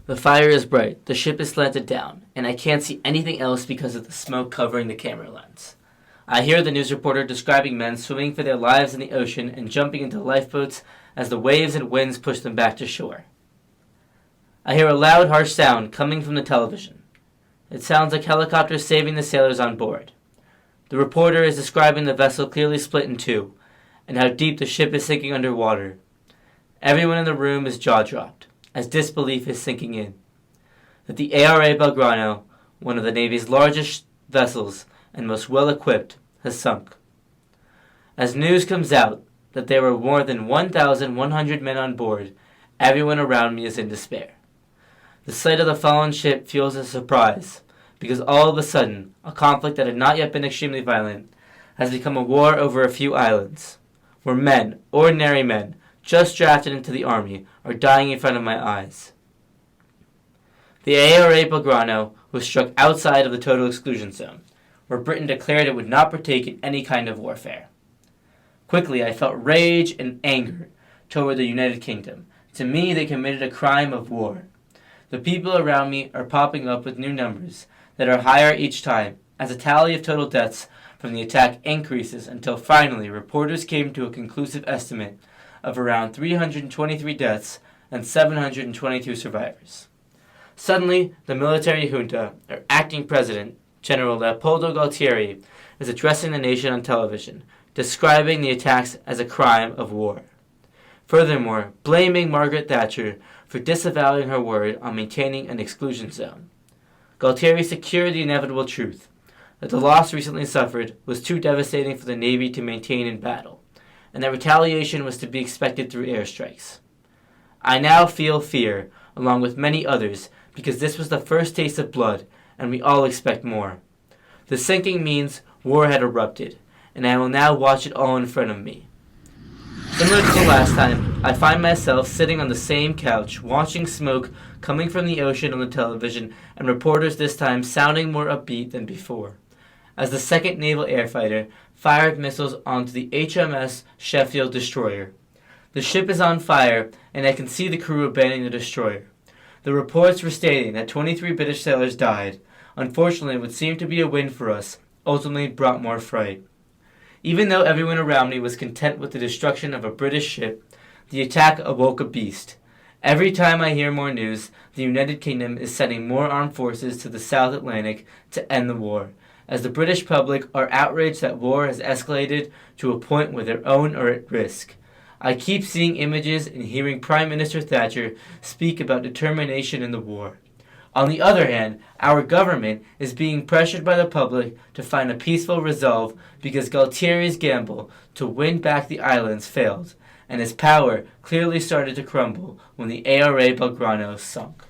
The fire is bright, the ship is slanted down, and I can't see anything else because of the smoke covering the camera lens. I hear the news reporter describing men swimming for their lives in the ocean and jumping into lifeboats as the waves and winds push them back to shore. I hear a loud, harsh sound coming from the television. It sounds like helicopters saving the sailors on board. The reporter is describing the vessel clearly split in two, and how deep the ship is sinking underwater. Everyone in the room is jaw-dropped, as disbelief is sinking in. That the ARA Belgrano, one of the Navy's largest vessels and most well-equipped, has sunk. As news comes out that there were more than 1,100 men on board, everyone around me is in despair. The sight of the fallen ship fuels a surprise, because all of a sudden, a conflict that had not yet been extremely violent has become a war over a few islands, where men, ordinary men, just drafted into the army, are dying in front of my eyes. The ARA Belgrano was struck outside of the total exclusion zone, where Britain declared it would not partake in any kind of warfare. Quickly, I felt rage and anger toward the United Kingdom. To me, they committed a crime of war. The people around me are popping up with new numbers that are higher each time, as the tally of total deaths from the attack increases until finally reporters came to a conclusive estimate of around 323 deaths and 722 survivors. Suddenly, the military junta, or acting president, General Leopoldo Galtieri, is addressing the nation on television, describing the attacks as a crime of war. Furthermore, blaming Margaret Thatcher for disavowing her word on maintaining an exclusion zone. Galtieri secured the inevitable truth, that the loss recently suffered was too devastating for the Navy to maintain in battle, and that retaliation was to be expected through airstrikes. I now feel fear, along with many others, because this was the first taste of blood, and we all expect more. The sinking means war had erupted, and I will now watch it all in front of me. Similar to the last time, I find myself sitting on the same couch, watching smoke coming from the ocean on the television, and reporters this time sounding more upbeat than before, as the 2nd Naval Air Fighter fired missiles onto the HMS Sheffield destroyer. The ship is on fire, and I can see the crew abandoning the destroyer. The reports were stating that 23 British sailors died. Unfortunately, what seemed to be a win for us ultimately brought more fright. Even though everyone around me was content with the destruction of a British ship, the attack awoke a beast. Every time I hear more news, the United Kingdom is sending more armed forces to the South Atlantic to end the war, as the British public are outraged that war has escalated to a point where their own are at risk. I keep seeing images and hearing Prime Minister Thatcher speak about determination in the war. On the other hand, our government is being pressured by the public to find a peaceful resolve because Galtieri's gamble to win back the islands failed, and his power clearly started to crumble when the ARA Belgrano sunk.